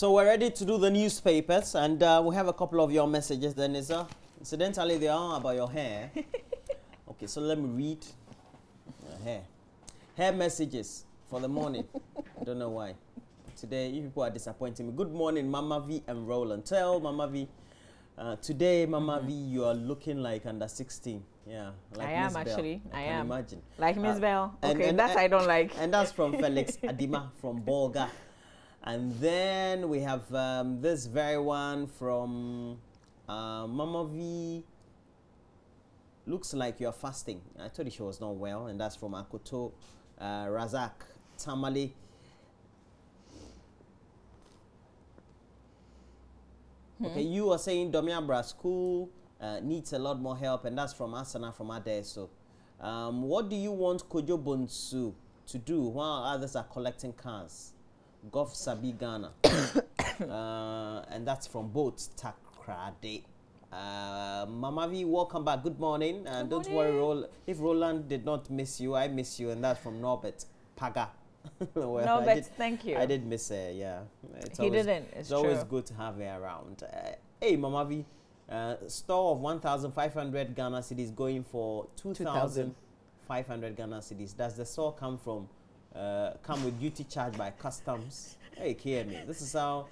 So we're ready to do the newspapers, and we have a couple of your messages. Then incidentally, they are about your hair. Okay, so let me read your hair messages for the morning. I don't know why. Today, you people are disappointing me. Good morning, Mama V and Roland. Tell Mama V, today, Mama V, you are looking like under 16. Yeah, like I am actually. I am. Imagine. Like Miss Bell. Okay, that's I don't like. And that's from Felix Adima from Bolga. And then we have this very one from Mama V. Looks like you're fasting. I told you she was not well, and that's from Akoto Razak Tamale. Okay, you are saying Domiabra School needs a lot more help, and that's from Asana from Ade. So, what do you want Kojo Bonsu to do while others are collecting cars? Gulf Sabi Ghana. And that's from Boat Takrade. Mama V, welcome back. Good morning. And don't worry, if Roland did not miss you, I miss you. And that's from Norbert Paga. Well, Norbert, thank you. I did miss her, yeah. He didn't. It's always good to have her around. Hey, Mama V, store of 1,500 Ghana cedis going for 2,500 Ghana cedis. Does the store come with duty charge by customs? Hey, KMA, this is how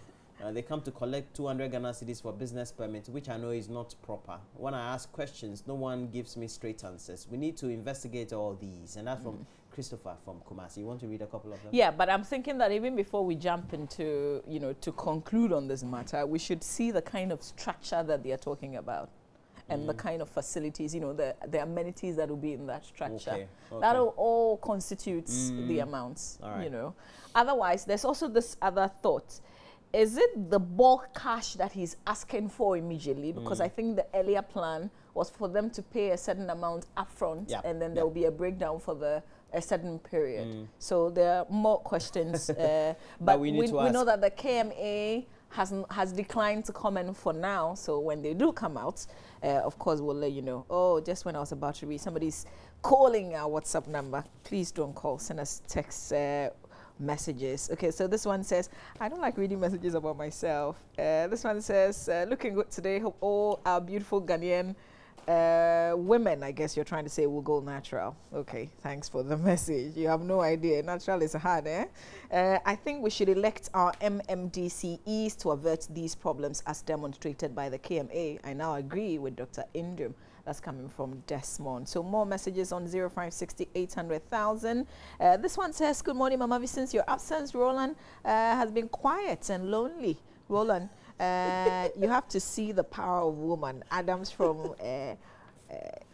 they come to collect 200 Ghana cedis for business permit, which I know is not proper. When I ask questions, no one gives me straight answers. We need to investigate all these. And that's from Christopher from Kumasi. You want to read a couple of them? Yeah, but I'm thinking that even before we jump into, to conclude on this matter, we should see the kind of structure that they are talking about. And the kind of facilities, the amenities that will be in that structure. Okay. That will all constitute the amounts, right. Otherwise, there's also this other thought. Is it the bulk cash that he's asking for immediately? Because I think the earlier plan was for them to pay a certain amount upfront, and then there will be a breakdown for a certain period. So there are more questions. But we know that the KMA has declined to comment for now. So when they do come out, of course, we'll let you know. Oh, just when I was about to read, somebody's calling our WhatsApp number. Please don't call. Send us text messages. Okay, so this one says, I don't like reading messages about myself. This one says, looking good today. Hope all our beautiful Ghanaian women, I guess you're trying to say, will go natural. Okay, thanks for the message. You have no idea. Natural is hard, eh? I think we should elect our MMDCEs to avert these problems as demonstrated by the KMA. I now agree with Dr. Indrum. That's coming from Desmond. So more messages on 0560 800,000. This one says, good morning, Mama V. Since your absence, Roland has been quiet and lonely. Roland, you have to see the power of woman. Adams from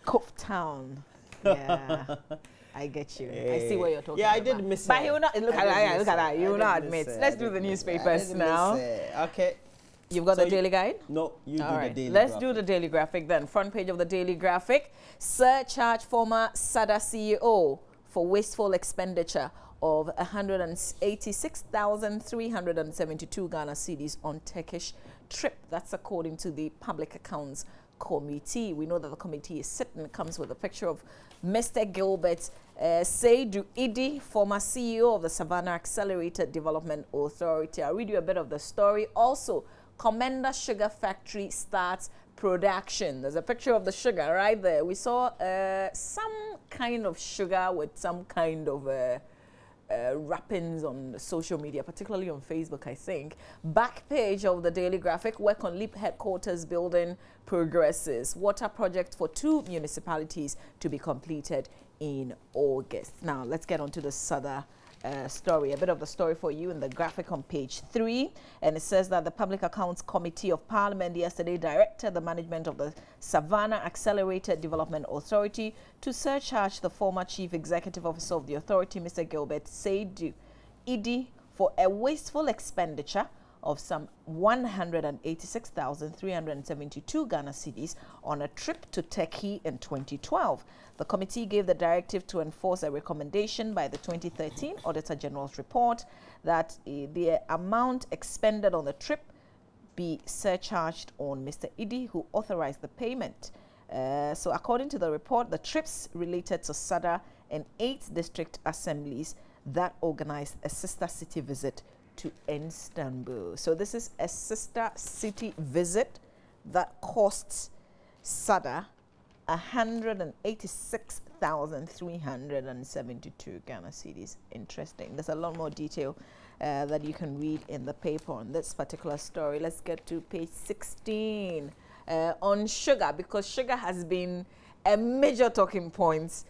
Cove Town. Yeah, I get you. I see what you're talking about. Yeah, I did miss it. But he will not, look at that. You will not admit. Let's do the newspapers now. Okay. You've got the daily guide? No, you do the daily Let's do the daily graphic then. Front page of the daily graphic. Surcharge former SADA CEO for wasteful expenditure of 186,372 Ghana cedis on Turkish trip. That's according to the Public Accounts Committee. We know that the committee is sitting. It comes with a picture of Mr. Gilbert Seydou Idi, former CEO of the Savannah Accelerated Development Authority. I'll read you a bit of the story. Also, Commander Sugar Factory starts production. There's a picture of the sugar right there. We saw some kind of sugar with some kind of wrappings on social media, particularly on Facebook, I think. Back page of the daily graphic, work on LEAP headquarters building progresses. Water project for 2 municipalities to be completed in August. Now, let's get on to the SADA story. A bit of the story for you in the graphic on page 3. And it says that the Public Accounts Committee of Parliament yesterday directed the management of the Savannah Accelerated Development Authority to surcharge the former Chief Executive Officer of the authority, Mr. Gilbert Seydou Idi, for a wasteful expenditure of some 186,372 Ghana cedis on a trip to Turkey in 2012. The committee gave the directive to enforce a recommendation by the 2013 Auditor General's report that the amount expended on the trip be surcharged on Mr. Idi, who authorized the payment. So according to the report, the trips related to SADA and 8 district assemblies that organized a sister city visit to Istanbul. So this is a sister city visit that costs SADA 186,372 Ghana cedis. Interesting. There's a lot more detail that you can read in the paper on this particular story. Let's get to page 16 on sugar, because sugar has been a major talking point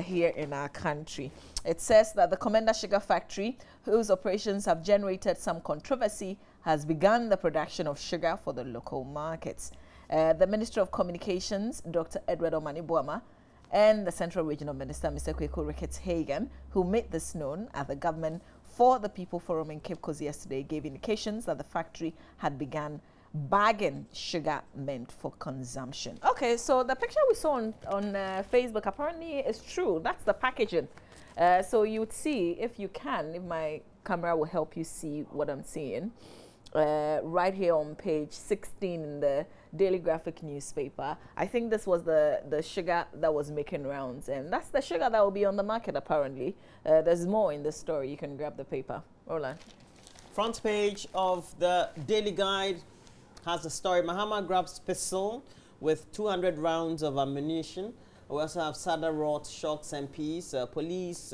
here in our country. It says that the Commander Sugar Factory, whose operations have generated some controversy, has begun the production of sugar for the local markets. The Minister of Communications, Dr. Edward Omani-Boama, and the Central Regional Minister, Mr. Kweku Ricketts-Hagan, who made this known at the Government for the People Forum in Cape Coast yesterday, gave indications that the factory had begun bagging sugar meant for consumption. Okay, so the picture we saw on Facebook apparently is true. That's the packaging. So you would see, if you can, if my camera will help you see what I'm seeing, right here on page 16 in the Daily Graphic newspaper. I think this was the sugar that was making rounds, and that's the sugar that will be on the market apparently. There's more in the story. You can grab the paper. Roland. Front page of the Daily Guide has the story. Mahama grabs pistol with 200 rounds of ammunition. We also have SADA wrought shocks MPs, police,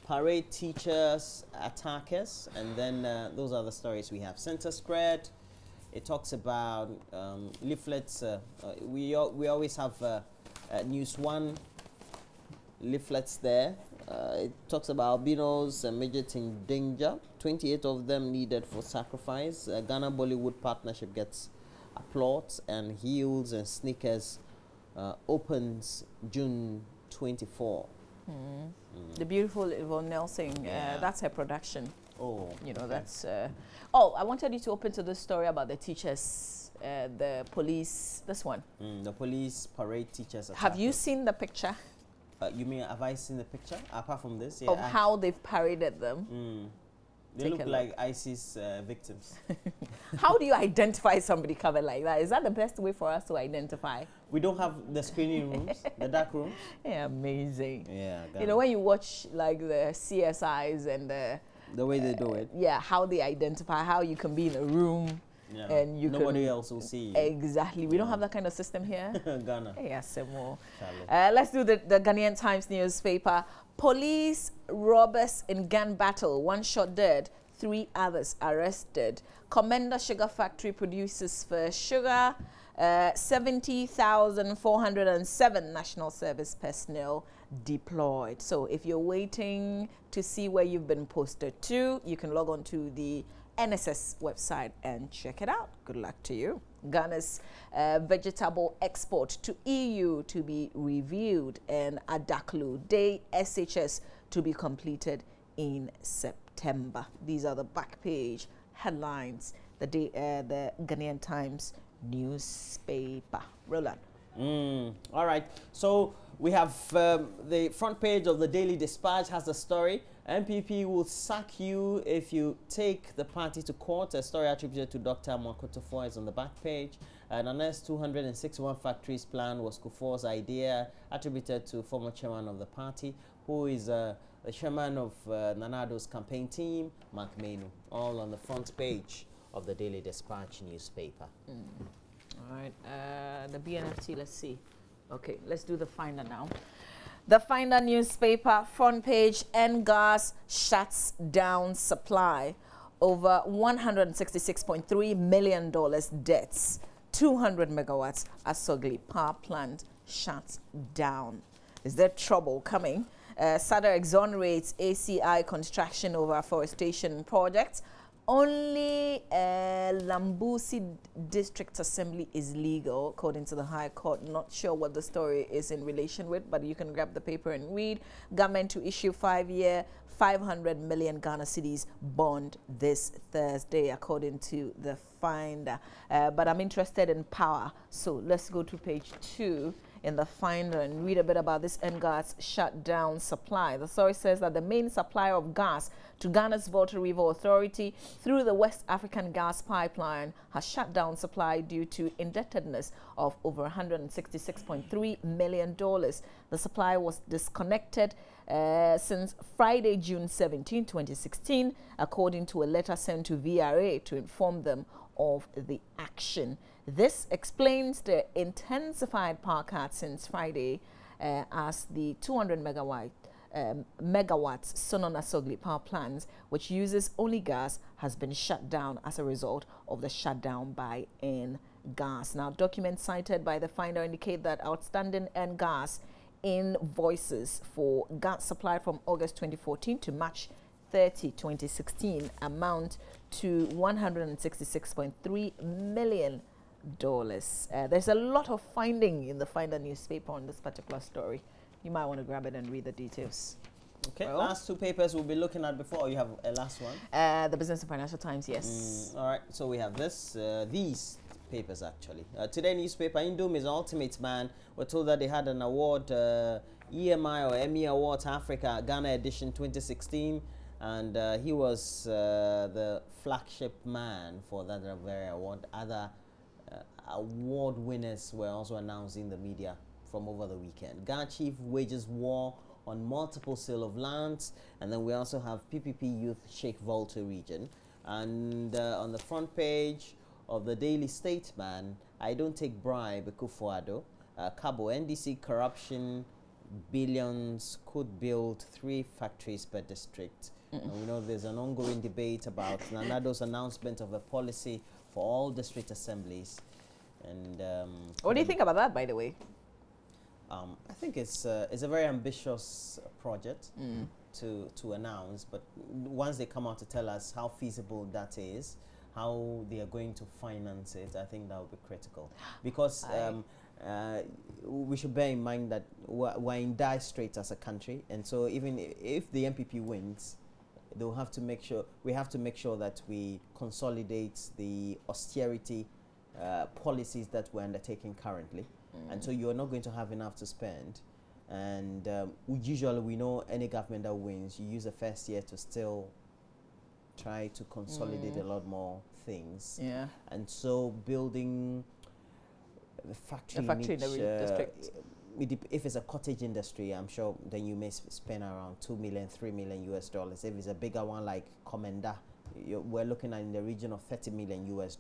parade teachers, attackers, and then those are the stories we have. Center spread. It talks about leaflets. We always have News 1 leaflets there. It talks about albinos and major danger. 28 of them needed for sacrifice. Ghana Bollywood partnership gets applause, and heels and sneakers opens June 24. The beautiful Yvonne Nelson, that's her production. Oh, you know, okay. that's. Oh, I wanted you to open to this story about the teachers, the police. This one. The police parade teachers. Have you seen the picture? You mean, have I seen the picture apart from this? Yeah, of how they've paraded them. They look like ISIS victims. How do you identify somebody covered like that? Is that the best way for us to identify? We don't have the screening rooms, the dark rooms. Yeah, amazing. Yeah. You know, when you watch like the CSIs and the way they do it. Yeah, how they identify, how you can be in a room and you nobody else will see you. Exactly. We don't have that kind of system here. Ghana. Yeah, some more. Let's do the Ghanaian Times newspaper. Police robbers in gun battle. 1 shot dead, 3 others arrested. Commander Sugar Factory produces first sugar. 70,407 national service personnel deployed. So if you're waiting to see where you've been posted to, you can log on to the NSS website and check it out. Good luck to you. Ghana's vegetable export to EU to be reviewed, and Adaklu Day SHS to be completed in September. These are the back page headlines, the Ghanaian Times newspaper. Roland. All right. So we have the front page of the Daily Dispatch has the story. MPP will sack you if you take the party to court. A story attributed to Dr. Mwakotofo is on the back page. Nana's 261 factories plan was Kufuor's idea, attributed to former chairman of the party, who is the chairman of Nanado's campaign team, Mark Menu. All on the front page of the Daily Dispatch newspaper. All right. The BNFT, let's see. Okay, let's do the Finder now. The Finder newspaper, front page, Gas shuts down supply. Over $166.3 million debts. 200 megawatts Asogli power plant shuts down. Is there trouble coming? SADA exonerates ACI construction over afforestation projects. Only Lambusi District Assembly is legal, according to the High Court. Not sure what the story is in relation with, but you can grab the paper and read. Government to issue 5-year, 500 million Ghana cedis bond this Thursday, according to the Finder. But I'm interested in power, so let's go to page 2 in the Finder and read a bit about this NGAS shutdown supply. The story says that the main supplier of gas to Ghana's Volta River Authority through the West African Gas Pipeline has shut down supply due to indebtedness of over $166.3 million. The supply was disconnected since Friday, June 17, 2016, according to a letter sent to VRA to inform them of the action. This explains the intensified power cut since Friday as the 200 megawatts Sonona Sogli power plant, which uses only gas, has been shut down as a result of the shutdown by NGAS. Now, documents cited by the Finder indicate that outstanding NGAS invoices for gas supplied from August 2014 to March 30, 2016 amount to $166.3 million. There's a lot of finding in the Finder newspaper on this particular story. You might want to grab it and read the details. Okay, well, last two papers we'll be looking at before you have a last one. The Business and Financial Times, yes. All right, so we have these papers actually. Today newspaper, Indomie's Ultimate Man, we're told that they had an award, EMI or Emmy Awards Africa Ghana edition 2016, and he was the flagship man for that very award. Other award winners were also announced in the media from over the weekend. Ghana Chief wages war on multiple sale of lands, and then we also have PPP Youth Sheikh Volta region. And on the front page of the Daily Statesman, I don't take bribe, Kufuado. Cabo NDC corruption billions could build 3 factories per district. And we know there's an ongoing debate about Nanado's announcement of a policy for all district assemblies. And what do you think about that, by the way? I think it's a very ambitious project to announce, but once they come out to tell us how feasible that is, how they are going to finance it, I think that will be critical. Because we should bear in mind that we're in dire straits as a country, and so even if the MPP wins, they'll have to make sure, we have to make sure that we consolidate the austerity policies that we're undertaking currently. And so you're not going to have enough to spend. And usually we know any government that wins, you use the first year to still try to consolidate a lot more things. Yeah. And so building the factory in the district. If it's a cottage industry, I'm sure then you may spend around $2 million, $3 million US. If it's a bigger one like Komenda, we're looking at in the region of $30 million US.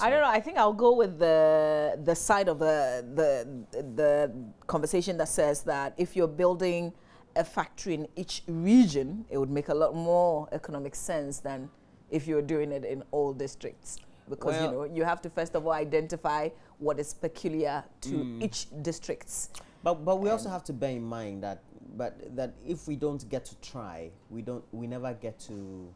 I don't know. I think I'll go with the side of the conversation that says that if you're building a factory in each region, it would make a lot more economic sense than if you're doing it in all districts. Because you know, you have to first of all identify what is peculiar to each districts. But we also have to bear in mind that that if we don't get to try, we never get to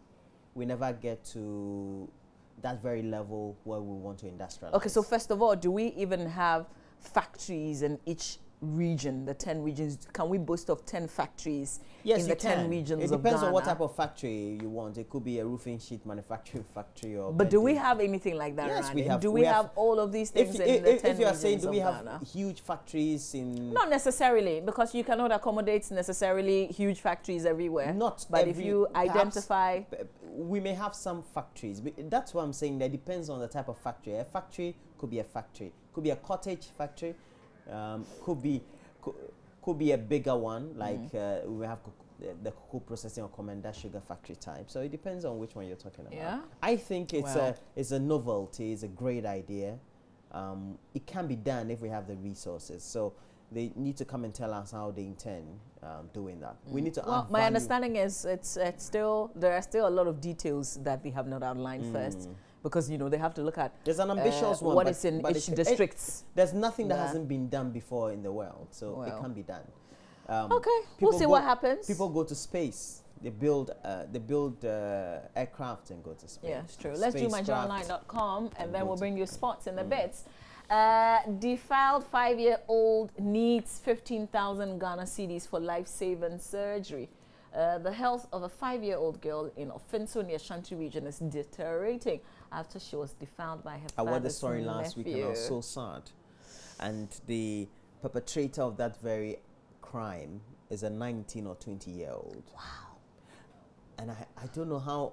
that very level where we want to industrialize. Okay, so first of all, do we even have factories in each region, the 10 regions? Can we boast of 10 factories in the 10 regions of Ghana? It depends on what type of factory you want. It could be a roofing sheet manufacturing factory or... But do we have anything like that? Yes, we have. Do we have all of these things in the 10 regions of Ghana? If you are saying, do we have huge factories in... Not necessarily, because you cannot accommodate necessarily huge factories everywhere. But if you identify... We may have some factories. But that's what I'm saying. That depends on the type of factory. A factory could be a factory. Could be a cottage factory. Could be a bigger one, like we have the cocoa processing or Komenda sugar factory type. So it depends on which one you're talking about. Yeah. I think it's a novelty. It's a great idea. It can be done if we have the resources. So they need to come and tell us how they intend doing that. We need to. Well, my understanding is there are still a lot of details that they have not outlined first. Because, you know, they have to look at... There's an ambitious one. What is in each districts. There's nothing that hasn't been done before in the world. So it can be done. Okay, we'll see what happens. People go to space. They build aircraft and go to space. Yeah, it's true. Let's do myjournalline.com and then we'll bring you spots in the bits. Defiled 5-year-old needs 15,000 Ghana cedis for life-saving surgery. The health of a 5-year-old girl in Ofinso near Shanti region is deteriorating after she was defiled by her father's I read the story last week and I was so sad. and the perpetrator of that very crime is a 19 or 20-year-old. Wow. And I don't know how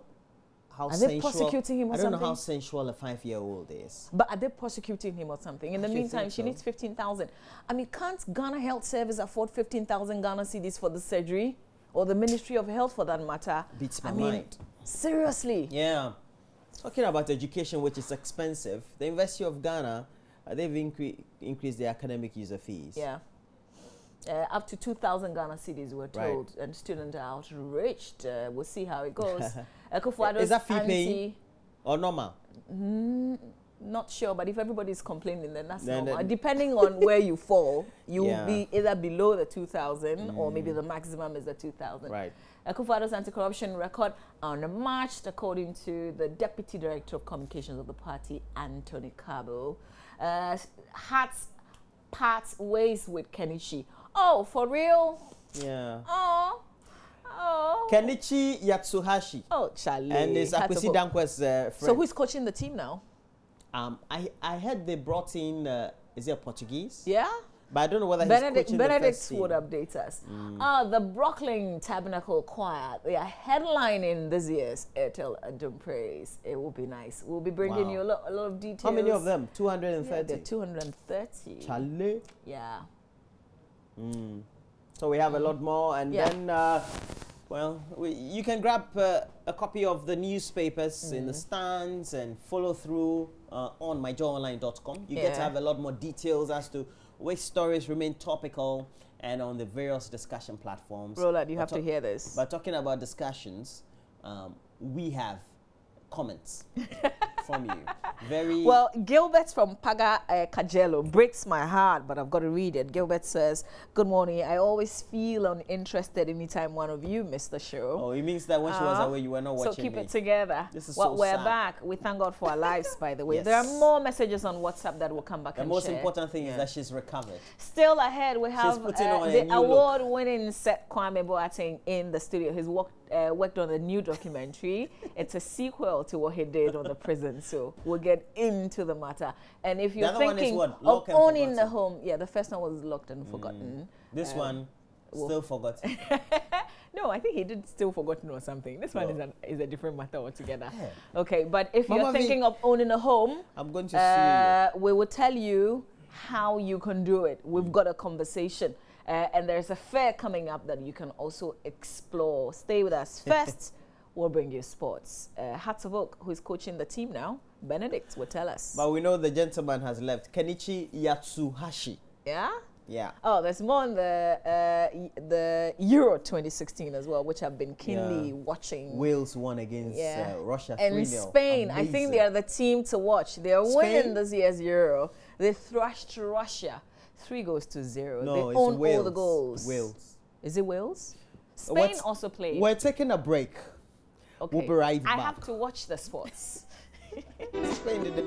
Are sensual, they prosecuting him or I don't something? know how sensual a 5-year-old is. But are they prosecuting him or something? In the I should meantime, think she so. needs 15,000. I mean, can't Ghana Health Service afford 15,000 Ghana cedis for the surgery? Or the Ministry of Health, for that matter? Beats my I mean, mind. seriously? Yeah. Talking about education, which is expensive, the University of Ghana, they've increased their academic user fees. Yeah. Up to 2,000 Ghana cedis, we're told, and students are outraged. We'll see how it goes. Is that fee paying or normal? Not sure, but if everybody's complaining, then that's normal. Depending on where you fall, you will be either below the 2,000 or maybe the maximum is the 2,000. Right. Ekufuado's anti-corruption record unmatched, according to the Deputy Director of Communications of the party, Anthony Cabo. Hearts parts ways with Kenichi. Oh, for real? Yeah. Oh. Kenichi Yatsuhashi. Oh, Charlie. And it's Akwesi Dankwa's friend. So who's coaching the team now? I heard they brought in, is it a Portuguese? Yeah? But I don't know whether he's coaching the first team. would update us. The Brooklyn Tabernacle Choir, they are headlining this year's Airtel Adum Praise. It will be nice. We'll be bringing you a lot of details. How many of them? 230? Yeah, they're 230. Charlie. Yeah. So we have a lot more, and then, well, you can grab a copy of the newspapers in the stands and follow through on myjoyonline.com. You get to have a lot more details as to which stories remain topical and on the various discussion platforms. Roland, you have to hear this. But talking about discussions, we have comments from you. Very well. Gilbert from Paga Kajelo breaks my heart, but I've got to read it. Gilbert says, "Good morning. I always feel uninterested anytime one of you miss the show." Oh, it means that when she was away, you were not watching. So keep it together. This is well, so we're sad. back. We thank God for our lives, by the way. Yes. There are more messages on WhatsApp that will come back and The most share. important thing is that she's recovered. Still ahead, we have putting on a the new look. award-winning Seth Kwame Boateng in the studio. He's worked on a new documentary. It's a sequel to what he did on the prison. So we'll get into the matter. And if you're thinking of owning the home, the first one was locked and forgotten. This one, still forgotten. No, I think he did still forgotten or something. This one is a different matter altogether. Yeah. Okay, but if you're thinking of owning a home, I'm going to see you. We will tell you how you can do it. We've got a conversation. And there's a fair coming up that you can also explore. Stay with us. First, we'll bring you sports. Hearts of Oak, who is coaching the team now, Benedict, will tell us. But we know the gentleman has left. Kenichi Yatsuhashi. Yeah? Yeah. Oh, there's more on the Euro 2016 as well, which I've been keenly watching. Wales won against Russia 3-0. And Spain, amazing. I think they are the team to watch. They are winning this year's Euro. They thrashed Russia 3-0. No, they it's own Wales. all the goals. Wales. Is it Wales? Spain also played. We're taking a break. Okay. We'll be right back. I have to watch the sports. Spain did it.